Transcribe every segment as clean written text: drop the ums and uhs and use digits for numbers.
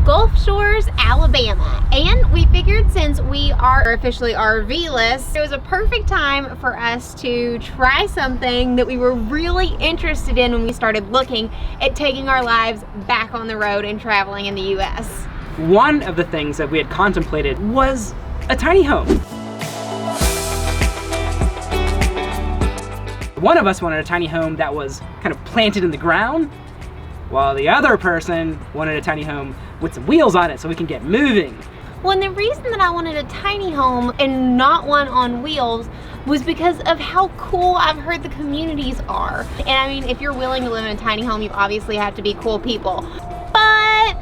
Gulf Shores, Alabama. And we figured since we are officially RV-less, it was a perfect time for us to try something that we were really interested in when we started looking at taking our lives back on the road and traveling in the US. One of the things that we had contemplated was a tiny home. One of us wanted a tiny home that was kind of planted in the ground, while the other person wanted a tiny home with some wheels on it so we can get moving. Well, and the reason that I wanted a tiny home and not one on wheels was because of how cool I've heard the communities are. And I mean, if you're willing to live in a tiny home, you obviously have to be cool people. But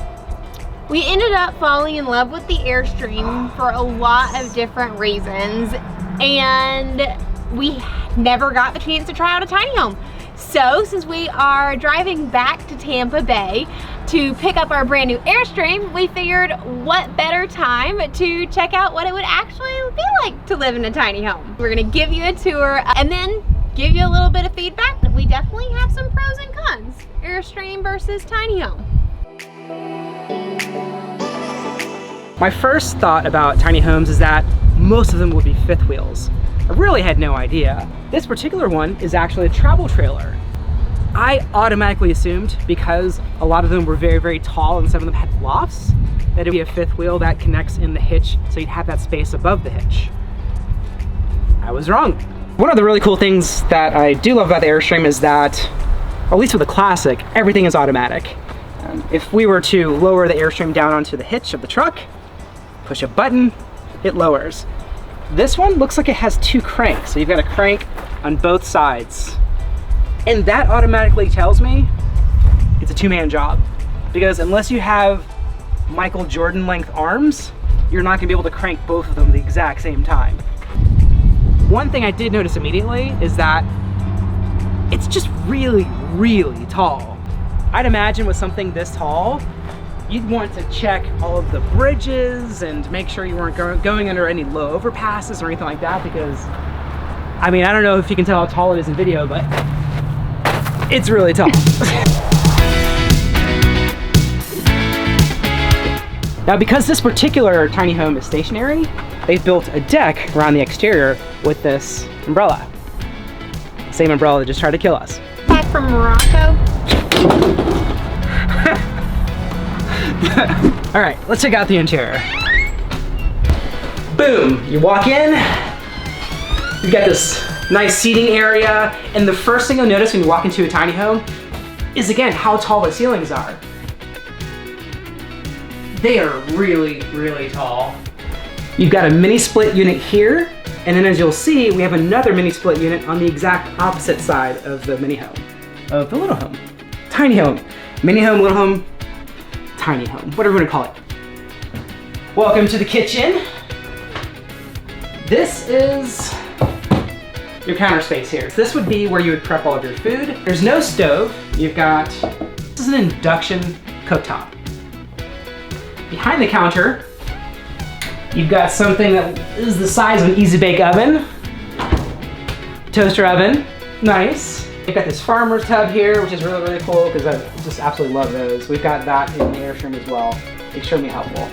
we ended up falling in love with the Airstream for a lot of different reasons, and we never got the chance to try out a tiny home. So since we are driving back to Tampa Bay to pick up our brand new Airstream, we figured what better time to check out what it would actually be like to live in a tiny home. We're gonna give you a tour and then give you a little bit of feedback. We definitely have some pros and cons. Airstream versus tiny home. My first thought about tiny homes is that most of them would be fifth wheels. I really had no idea. This particular one is actually a travel trailer. I automatically assumed, because a lot of them were very, very tall and some of them had lofts, that it would be a fifth wheel that connects in the hitch so you'd have that space above the hitch. I was wrong. One of the really cool things that I do love about the Airstream is that, or at least with the Classic, everything is automatic. If we were to lower the Airstream down onto the hitch of the truck, push a button, it lowers. This one looks like it has two cranks, so you've got a crank on both sides. And that automatically tells me it's a two-man job. Because unless you have Michael Jordan length arms, you're not gonna be able to crank both of them at the exact same time. One thing I did notice immediately is that it's just really, really tall. I'd imagine with something this tall, you'd want to check all of the bridges and make sure you weren't going under any low overpasses or anything like that, because, I mean, I don't know if you can tell how tall it is in video, but it's really tall. Now, because this particular tiny home is stationary, they've built a deck around the exterior with this umbrella. Same umbrella that just tried to kill us. Back from Morocco. All right, let's check out the interior. Boom, you walk in, you've got this nice seating area, and the first thing you'll notice when you walk into a tiny home is, again, how tall the ceilings are. They are really, really tall. You've got a mini split unit here, and then as you'll see, we have another mini split unit on the exact opposite side of the mini home, of the little home. Tiny home, mini home, little home, tiny home, whatever you want to call it. Welcome to the kitchen. This is your counter space here. This would be where you would prep all of your food. There's no stove. You've got, this is an induction cooktop. Behind the counter, you've got something that is the size of an easy bake oven. Toaster oven, nice. You've got this farmer's tub here, which is really, really cool because I just absolutely love those. We've got that in the Airstream as well. Extremely helpful.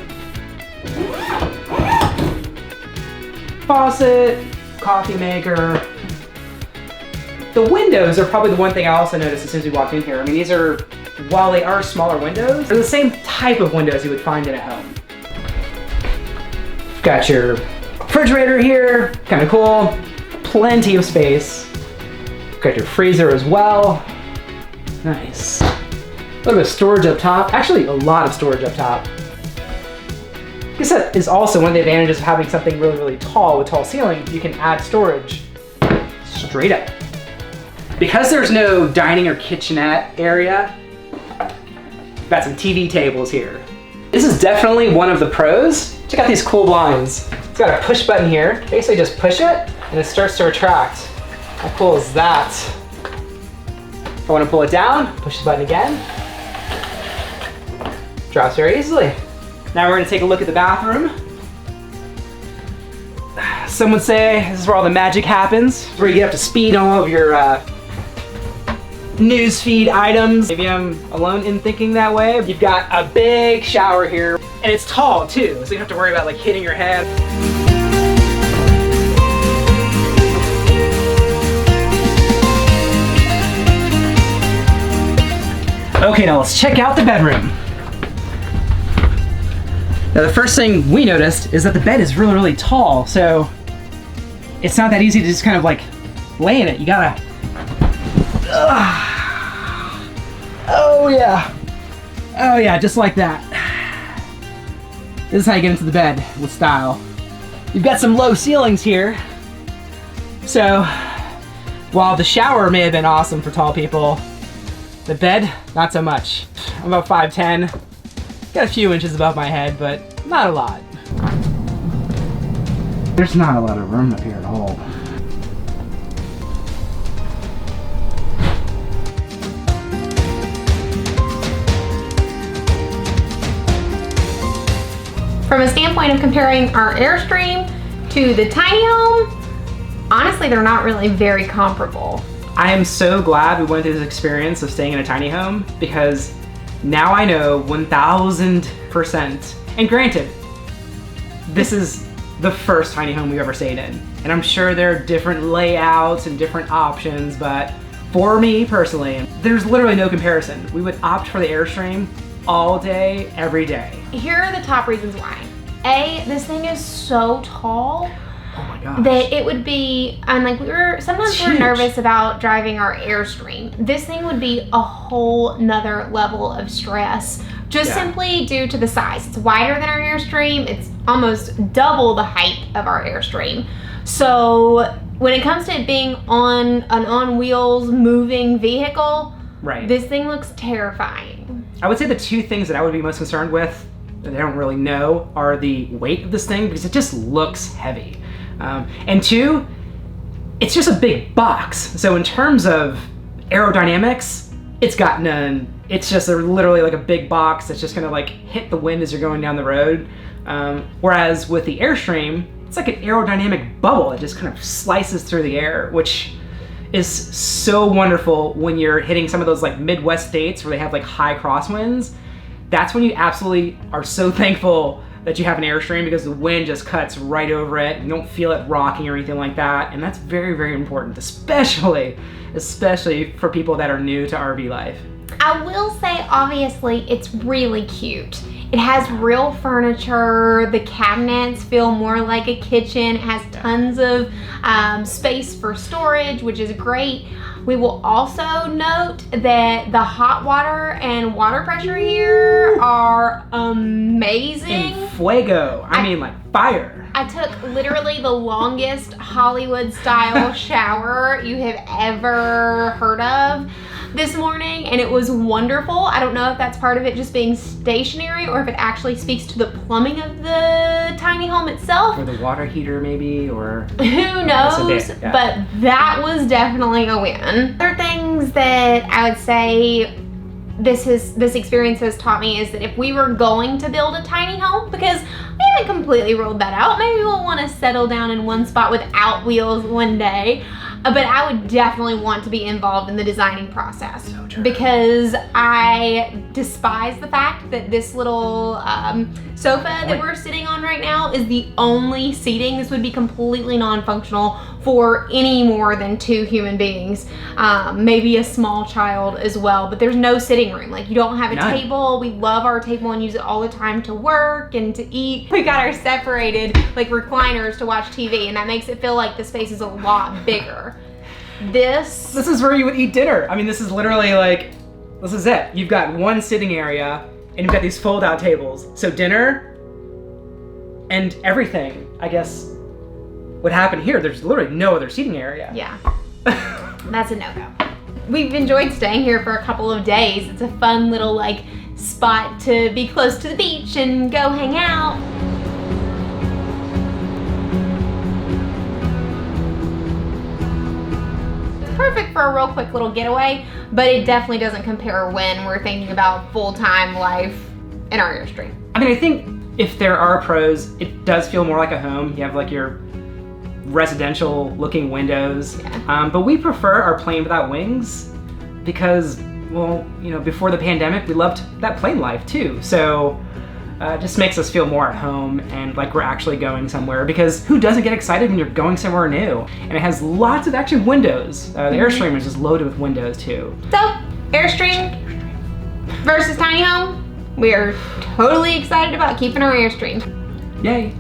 Faucet, coffee maker. The windows are probably the one thing I also noticed as soon as we walked in here. I mean, these are, while they are smaller windows, they're the same type of windows you would find in a home. Got your refrigerator here, kind of cool. Plenty of space. Got your freezer as well. Nice. A little bit of storage up top. Actually, a lot of storage up top. I guess that is also one of the advantages of having something really, really tall with tall ceilings. You can add storage straight up. Because there's no dining or kitchenette area, we've got some TV tables here. This is definitely one of the pros. Check out these cool blinds. It's got a push button here. Basically just push it and it starts to retract. How cool is that? If I want to pull it down, push the button again. Drops very easily. Now we're going to take a look at the bathroom. Some would say this is where all the magic happens. It's where you get up to speed on all of your newsfeed items. Maybe I'm alone in thinking that way. You've got a big shower here, and it's tall too, so you don't have to worry about like hitting your head. Okay, now let's check out the bedroom. Now the first thing we noticed is that the bed is really, really tall, so it's not that easy to just kind of like lay in it. You gotta, oh yeah, just like that. This is how you get into the bed with style. You've got some low ceilings here, so while the shower may have been awesome for tall people, the bed, not so much. I'm about 5'10", got a few inches above my head, but not a lot. There's not a lot of room up here at all. From a standpoint of comparing our Airstream to the tiny home, honestly, they're not really very comparable. I am so glad we went through this experience of staying in a tiny home, because now I know 1000%, and granted, this is the first tiny home we've ever stayed in. And I'm sure there are different layouts and different options, but for me personally, there's literally no comparison. We would opt for the Airstream all day, every day. Here are the top reasons why. A, this thing is so tall. Oh my gosh. That it would be, and like sometimes we're nervous about driving our Airstream. This thing would be a whole nother level of stress, just simply due to the size. It's wider than our Airstream. It's almost double the height of our Airstream. So when it comes to it being on an on-wheels moving vehicle, this thing looks terrifying. I would say the two things that I would be most concerned with, that I don't really know, are the weight of this thing, because it just looks heavy. And two, it's just a big box. So in terms of aerodynamics, it's got none. It's just literally like a big box that's just gonna like hit the wind as you're going down the road. Whereas with the Airstream, it's like an aerodynamic bubble that just kind of slices through the air, which is so wonderful when you're hitting some of those like Midwest states where they have like high crosswinds. That's when you absolutely are so thankful that you have an Airstream, because the wind just cuts right over it. You don't feel it rocking or anything like that. And that's very, very important, especially for people that are new to RV life. I will say, obviously, it's really cute. It has real furniture. The cabinets feel more like a kitchen. It has tons of space for storage, which is great. We will also note that the hot water and water pressure here are amazing. In fuego. I mean like fire. I took literally the longest Hollywood style shower you have ever heard of this morning, and it was wonderful. I don't know if that's part of it just being stationary, or if it actually speaks to the plumbing of the tiny home itself. Or the water heater maybe, or who knows, but that was definitely a win. Other things that I would say this experience has taught me is that if we were going to build a tiny home, because we haven't completely ruled that out, maybe we'll want to settle down in one spot without wheels one day. But I would definitely want to be involved in the designing process, because I despise the fact that this little sofa that we're sitting on right now is the only seating. This would be completely non-functional for any more than 2 human beings, maybe a small child as well, but there's no sitting room. Like, you don't have a table. We love our table and use it all the time to work and to eat. We got our separated like recliners to watch TV, and that makes it feel like the space is a lot bigger. This is where you would eat dinner. I mean, this is literally like, this is it. You've got one sitting area and you've got these fold out tables. So dinner and everything, I guess, would happen here. There's literally no other seating area. Yeah, that's a no-go. We've enjoyed staying here for a couple of days. It's a fun little like spot to be close to the beach and go hang out. Perfect for a real quick little getaway, but it definitely doesn't compare when we're thinking about full-time life in our Airstream. I mean, I think if there are pros, it does feel more like a home. You have like your residential looking windows, but we prefer our plane without wings, because, well, you know, before the pandemic, we loved that plane life too. So it just makes us feel more at home and like we're actually going somewhere, because who doesn't get excited when you're going somewhere new? And it has lots of extra windows. The Airstream is just loaded with windows too. So, Airstream versus tiny home. We are totally excited about keeping our Airstream. Yay.